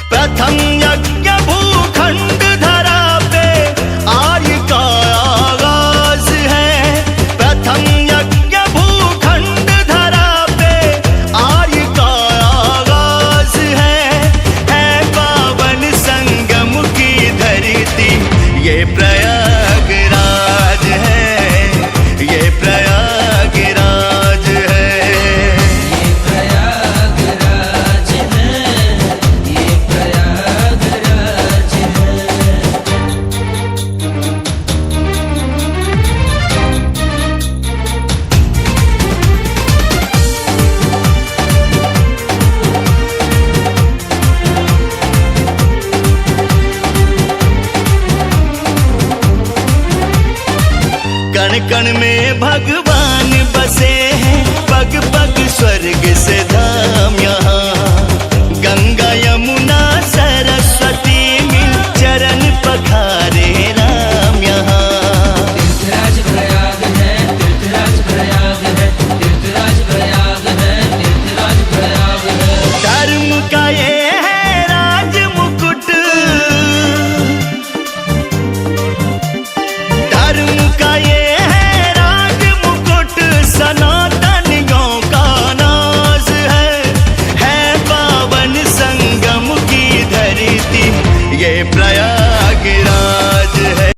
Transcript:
प्रथम यज्ञ भूखंड धरा पे आर्य का आगाज है। प्रथम यज्ञ भूखंड धरा पे आर्य का आगाज है पावन संगम की धरती ये प्रयागराज है, ये प्रयागराज है। कण कण में भगवान बसे हैं, पग पग स्वर्ग से धाम यहाँ। गंगा यमुना सरस्वती मिल चरण पखारे राम यहाँ। तीर्थराज प्रयाग है, तीर्थराज प्रयाग है, तीर्थराज प्रयाग है, तीर्थराज प्रयाग है। धर्म का ये है राज मुकुट, धर्म का ये सनातनियों का नाज है पावन संगम की धरती ये प्रयागराज।